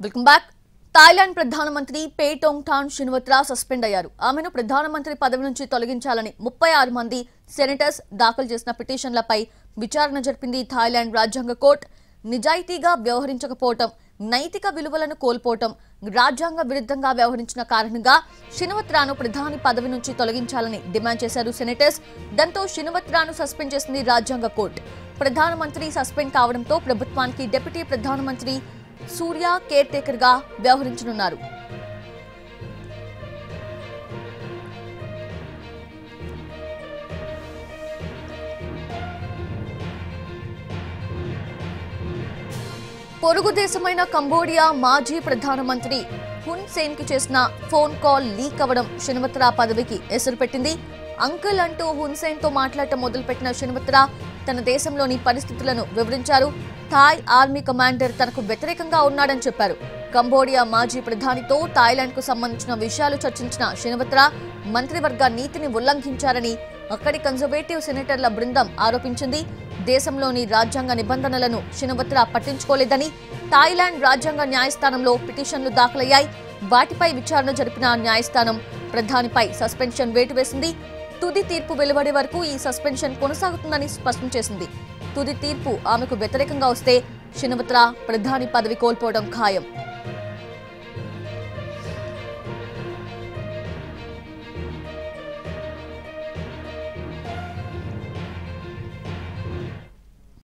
Welcome back. Thailand ప్రధానమంత్రి పేటోంగ్టాన్ షిన్వత్రా suspend అయ్యారు. ఆమెను ప్రధానమంత్రి పదవి నుంచి తొలగించాలని 36 మంది సెనేటర్స్ దాఖలు చేసిన పిటిషన్లపై విచారణ జరిపింది థాయిలాండ్ రాజ్యాంగ కోర్టు. నిజాయితీగా వ్యవహరించకపోవటం, నైతిక విలువలను కోల్పోవటం, రాజ్యాంగ విరుద్ధంగా వ్యవహరించిన కారణంగా షిన్వత్రాను ప్రధాని పదవి నుంచి తొలగించాలని డిమాండ్ చేశారు సెనేటర్స్. దాంతో షిన్వత్రాను సస్పెండ్ చేసింది రాజ్యాంగ కోర్టు. ప్రధానమంత్రి సస్పెండ్ కావడంతో ప్రభుత్వానికి డిప్యూటీ ప్రధానమంత్రి సూర్య కేర్ టేకర్ గా వ్యవహరించనున్నారు. పొరుగు దేశమైన కంబోడియా మాజీ ప్రధానమంత్రి హున్ సేన్ కి చేసిన ఫోన్ కాల్ లీక్ అవ్వడం షిన్వత్రా పదవికి ఎసురు పెట్టింది. అంకుల్ అంటూ హున్ సేన్ తో మాట్లాడటం మొదలుపెట్టిన షిన్వత్రా తన దేశంలోని పరిస్థితులను వివరించారు. థాయ్ ఆర్మీ కమాండర్ తనకు వ్యతిరేకంగా ఉన్నాడని చెప్పారు. కంబోడియా మాజీ ప్రధానితో థాయిలాండ్ కు సంబంధించిన విషయాలు చర్చించిన షిన్వత్రా మంత్రివర్గ నీతిని ఉల్లంఘించారని అక్కడి కన్జర్వేటివ్ సెనేటర్ల బృందం ఆరోపించింది. దేశంలోని రాజ్యాంగ నిబంధనలను షిన్వత్రా పట్టించుకోలేదని థాయిలాండ్ రాజ్యాంగ న్యాయస్థానంలో పిటిషన్లు దాఖలయ్యాయి. వాటిపై విచారణ జరిపిన న్యాయస్థానం ప్రధానిపై సస్పెన్షన్ వేటు వేసింది. తుది తీర్పు వెలువడే వరకు ఈ సస్పెన్షన్ కొనసాగుతుందని స్పష్టం చేసింది. తుది తీర్పు ఆమెకు వ్యతిరేకంగా వస్తే షిన్వత్రా ప్రధాని పదవి కోల్పోవడం ఖాయం.